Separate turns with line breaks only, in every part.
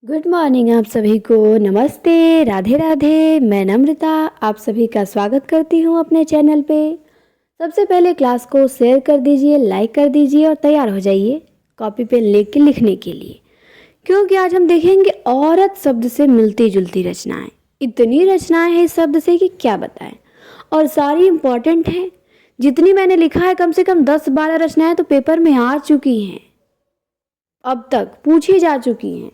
Good morning आप सभी को। नमस्ते, राधे राधे। मैं नम्रता आप सभी का स्वागत करती हूँ अपने चैनल पे। सबसे पहले क्लास को शेयर कर दीजिए, लाइक कर दीजिए और तैयार हो जाइए कॉपी पेन लेके लिखने के लिए, क्योंकि आज हम देखेंगे औरत शब्द से मिलती जुलती रचनाएं। इतनी रचनाएं हैं इस शब्द से कि क्या बताएं, और सारी इम्पॉर्टेंट हैं। जितनी मैंने लिखा है कम से कम 10-12 रचनाएं तो पेपर में आ चुकी हैं, अब तक पूछी जा चुकी हैं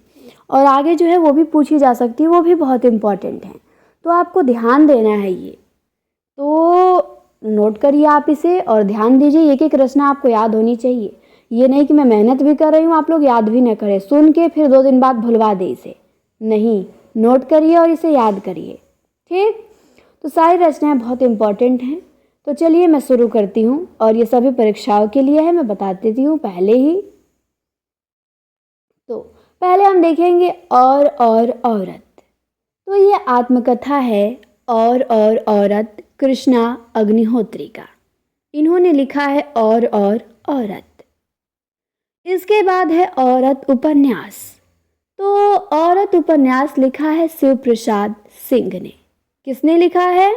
और आगे जो है वो भी पूछी जा सकती है, वो भी बहुत इम्पॉर्टेंट है। तो आपको ध्यान देना है ये, तो नोट करिए आप इसे और ध्यान दीजिए। एक एक रचना आपको याद होनी चाहिए। ये नहीं कि मैं मेहनत भी कर रही हूँ आप लोग याद भी न करें, सुन के फिर 2 दिन बाद भुलवा दे इसे। नहीं, नोट करिए और इसे याद करिए। ठीक, तो सारी रचनाएं बहुत इम्पॉर्टेंट हैं। तो चलिए मैं शुरू करती हूँ, और ये सभी परीक्षाओं के लिए है, मैं बता देती हूँ पहले ही। तो पहले हम देखेंगे और औरत। तो ये आत्मकथा है और औरत कृष्णा अग्निहोत्री का। इन्होंने लिखा है और औरत। इसके बाद है औरत उपन्यास। तो औरत उपन्यास लिखा है शिव प्रसाद सिंह ने। किसने लिखा है?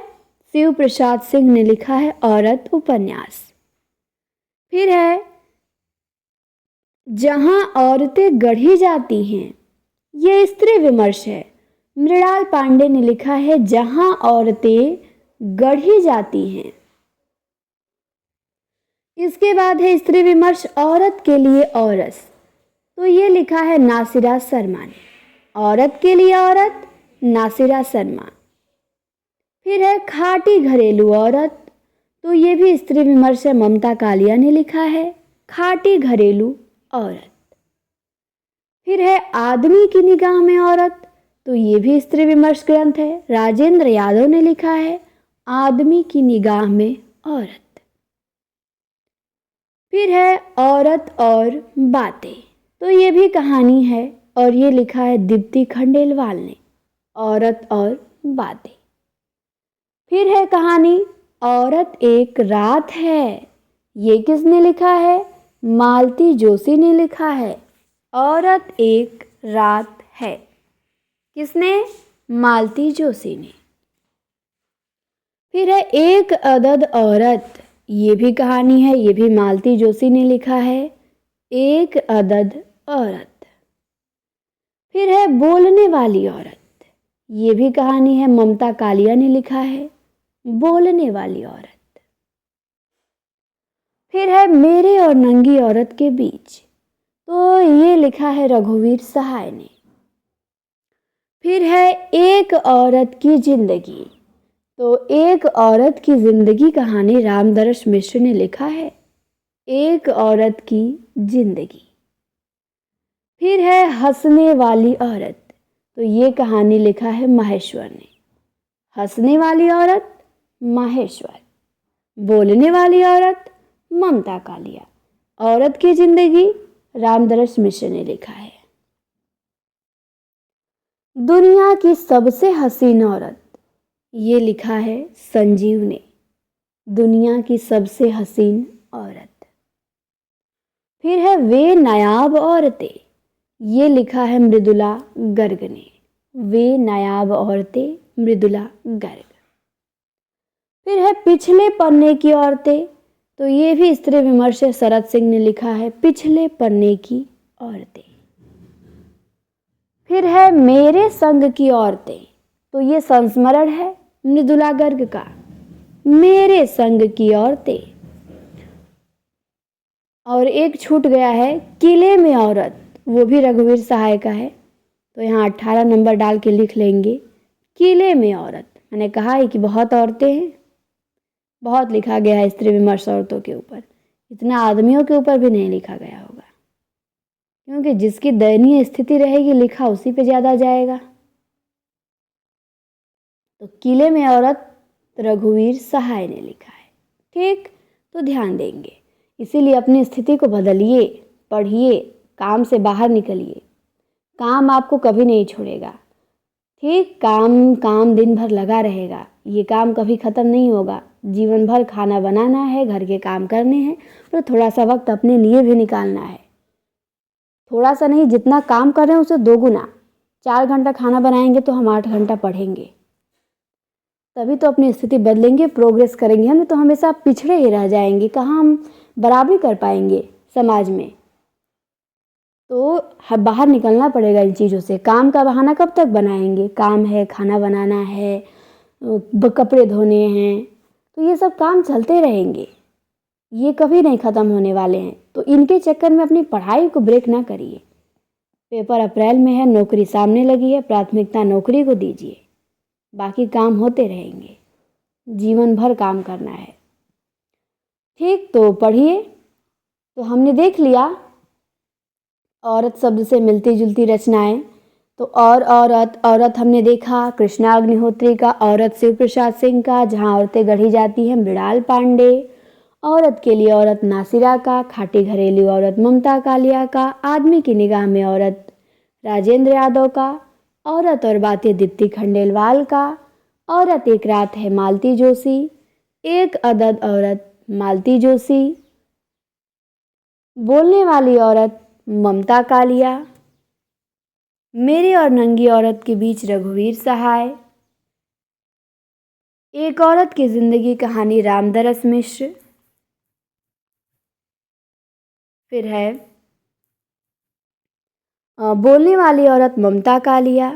शिव प्रसाद सिंह ने लिखा है औरत उपन्यास। फिर है जहां औरतें गढ़ी जाती हैं, ये स्त्री विमर्श है। मृणाल पांडे ने लिखा है जहां औरतें गढ़ी जाती हैं। इसके बाद है स्त्री विमर्श औरत के लिए औरस। तो ये लिखा है नासिरा शर्मा ने। औरत के लिए औरत, नासिरा शर्मा। फिर है खाटी घरेलू औरत। तो ये भी स्त्री विमर्श है, ममता कालिया ने लिखा है खाटी घरेलू औरत। फिर है आदमी की निगाह में औरत। तो ये भी स्त्री विमर्श ग्रंथ है, राजेंद्र यादव ने लिखा है आदमी की निगाह में औरत। फिर है औरत और बातें। तो ये भी कहानी है और ये लिखा है दीप्ति खंडेलवाल ने, औरत और बातें। फिर है कहानी औरत एक रात है। ये किसने लिखा है? मालती जोशी ने लिखा है औरत एक रात है। किसने? मालती जोशी ने। फिर है एक अदद औरत। ये भी कहानी है, ये भी मालती जोशी ने लिखा है एक अदद औरत। फिर है बोलने वाली औरत। ये भी कहानी है, ममता कालिया ने लिखा है बोलने वाली औरत। फिर है मेरे और नंगी औरत के बीच। तो ये लिखा है रघुवीर सहाय ने। फिर है एक औरत की जिंदगी। तो एक औरत की जिंदगी कहानी रामदरस मिश्र ने लिखा है एक औरत की जिंदगी। फिर है हंसने वाली औरत। तो ये कहानी लिखा है माहेश्वर ने। हंसने वाली औरत माहेश्वर, बोलने वाली औरत ममता कालिया, औरत की जिंदगी रामदरस मिश्र ने लिखा है। दुनिया की सबसे हसीन औरत। ये लिखा है संजीव ने, दुनिया की सबसे हसीन औरत। फिर है वे नायाब औरतें। ये लिखा है मृदुला गर्ग ने, वे नायाब औरतें मृदुला गर्ग। फिर है पिछले पन्ने की औरतें। तो ये भी स्त्री विमर्श है, शरद सिंह ने लिखा है पिछले पन्ने की औरतें। फिर है मेरे संग की औरतें। तो ये संस्मरण है मृदुला गर्ग का, मेरे संग की औरतें। और एक छूट गया है किले में औरत, वो भी रघुवीर सहाय का है। तो यहाँ 18 नंबर डाल के लिख लेंगे किले में औरत। मैंने कहा है कि बहुत औरतें हैं, बहुत लिखा गया है स्त्री विमर्श औरतों के ऊपर, इतना आदमियों के ऊपर भी नहीं लिखा गया होगा, क्योंकि जिसकी दयनीय स्थिति रहेगी लिखा उसी पे ज़्यादा जाएगा। तो किले में औरत रघुवीर सहाय ने लिखा है। ठीक, तो ध्यान देंगे, इसीलिए अपनी स्थिति को बदलिए, पढ़िए, काम से बाहर निकलिए। काम आपको कभी नहीं छोड़ेगा। ठीक, काम काम दिन भर लगा रहेगा, ये काम कभी ख़त्म नहीं होगा। जीवन भर खाना बनाना है, घर के काम करने हैं, और थोड़ा सा वक्त अपने लिए भी निकालना है। थोड़ा सा नहीं, जितना काम कर रहे हैं उसे 2 गुना। 4 घंटा खाना बनाएंगे तो हम 8 घंटा पढ़ेंगे, तभी तो अपनी स्थिति बदलेंगे, प्रोग्रेस करेंगे। हम तो हमेशा पिछड़े ही रह जाएंगे, कहाँ हम बराबरी कर पाएंगे समाज में। तो बाहर निकलना पड़ेगा इन चीज़ों से। काम का बहाना कब तक बनाएंगे? काम है, खाना बनाना है, कपड़े धोने हैं, तो ये सब काम चलते रहेंगे, ये कभी नहीं ख़त्म होने वाले हैं। तो इनके चक्कर में अपनी पढ़ाई को ब्रेक ना करिए। पेपर अप्रैल में है, नौकरी सामने लगी है, प्राथमिकता नौकरी को दीजिए, बाकी काम होते रहेंगे, जीवन भर काम करना है। ठीक, तो पढ़िए। तो हमने देख लिया औरत शब्द से मिलती जुलती रचनाएं। तो और औरत हमने देखा कृष्णा अग्निहोत्री का, औरत शिव प्रसाद सिंह का, जहाँ औरतें गढ़ी जाती हैं मृणाल पांडे। औरत के लिए औरत नासिरा का, खाटी घरेलू औरत ममता कालिया का, आदमी की निगाह में औरत राजेंद्र यादव का, औरत और बातें दीप्ति खंडेलवाल का, औरत एक रात है मालती जोशी, एक अदद औरत मालती जोशी, बोलने वाली औरत ममता कालिया, मेरी और नंगी औरत के बीच रघुवीर सहाय, एक औरत की जिंदगी कहानी रामदरस मिश्र, फिर है बोलने वाली औरत ममता कालिया,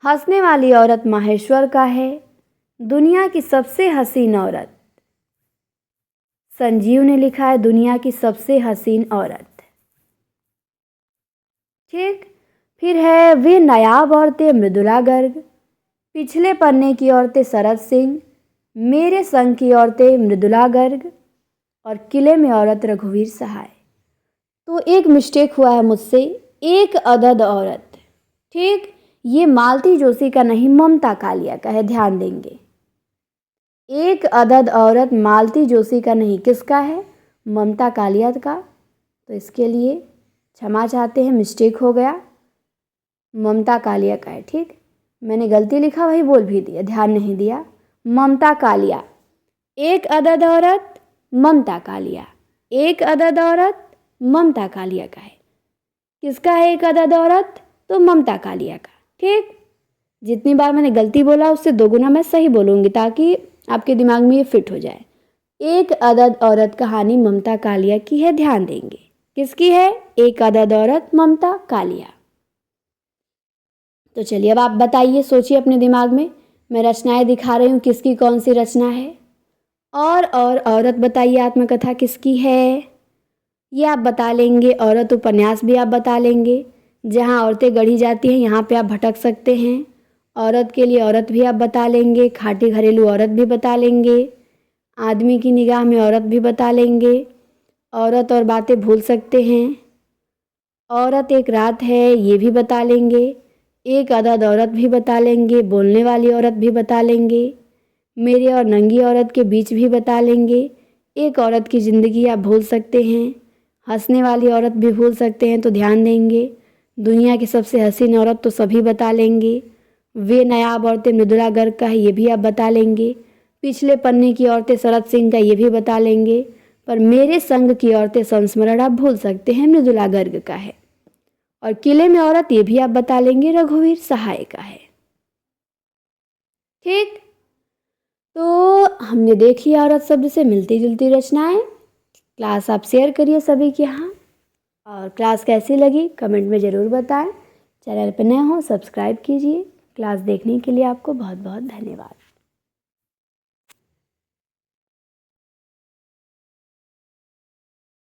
हंसने वाली औरत माहेश्वर का है, दुनिया की सबसे हसीन औरत संजीव ने लिखा है, दुनिया की सबसे हसीन औरत। ठीक, फिर है वे नायाब औरतें मृदुला गर्ग, पिछले पन्ने की औरतें शरद सिंह, मेरे संग की औरतें मृदुला गर्ग, और किले में औरत रघुवीर सहाय। तो एक मिस्टेक हुआ है मुझसे, एक अदद औरत। ठीक, ये मालती जोशी का नहीं, ममता कालिया का है, ध्यान देंगे। एक अदद औरत मालती जोशी का नहीं, किसका है? ममता कालिया का। तो इसके लिए क्षमा चाहते हैं, मिस्टेक हो गया, ममता कालिया का है। ठीक, मैंने गलती लिखा, वही बोल भी दिया, ध्यान नहीं दिया। ममता कालिया, एक अदद औरत ममता कालिया, एक अदद औरत ममता कालिया का है। किसका है एक अदद औरत? तो ममता कालिया का। ठीक, जितनी बार मैंने गलती बोला उससे दोगुना मैं सही बोलूँगी, ताकि आपके दिमाग में ये फिट हो जाए। एक अदद औरत कहानी ममता कालिया की है, ध्यान देंगे। किसकी है? एक अदद औरत ममता कालिया। तो चलिए अब आप बताइए, सोचिए अपने दिमाग में, मैं रचनाएं दिखा रही हूँ, किसकी कौन सी रचना है। और औरत बताइए आत्मकथा किसकी है, ये आप बता लेंगे। औरत उपन्यास भी आप बता लेंगे, जहाँ औरतें गढ़ी जाती हैं यहाँ पे आप भटक सकते हैं। औरत के लिए औरत भी आप बता लेंगे, खाटी घरेलू औरत भी बता लेंगे, आदमी की निगाह में औरत भी बता लेंगे, औरत और बातें भूल सकते हैं, औरत एक रात है ये भी बता लेंगे, एक अदद औरत भी बता लेंगे, बोलने वाली औरत भी बता लेंगे, मेरे और नंगी औरत के बीच भी बता लेंगे, एक औरत की ज़िंदगी आप भूल सकते हैं, हंसने वाली औरत भी भूल सकते हैं, तो ध्यान देंगे। दुनिया की सबसे हसीन औरत तो सभी बता लेंगे, वे नायाब औरतें मृदुला गर्ग का है ये भी आप बता लेंगे, पिछले पन्ने की औरतें शरद सिंह का ये भी बता लेंगे, पर मेरे संग की औरतें संस्मरण आप भूल सकते हैं, मृदुला गर्ग का है। और किले में औरत ये भी आप बता लेंगे, रघुवीर सहाय का है। ठीक, तो हमने देख लिया औरत शब्द से मिलती जुलती रचनाएं। क्लास आप शेयर करिए सभी के यहाँ, और क्लास कैसी लगी कमेंट में ज़रूर बताएं। चैनल पर नए हो सब्सक्राइब कीजिए। क्लास देखने के लिए आपको बहुत बहुत धन्यवाद।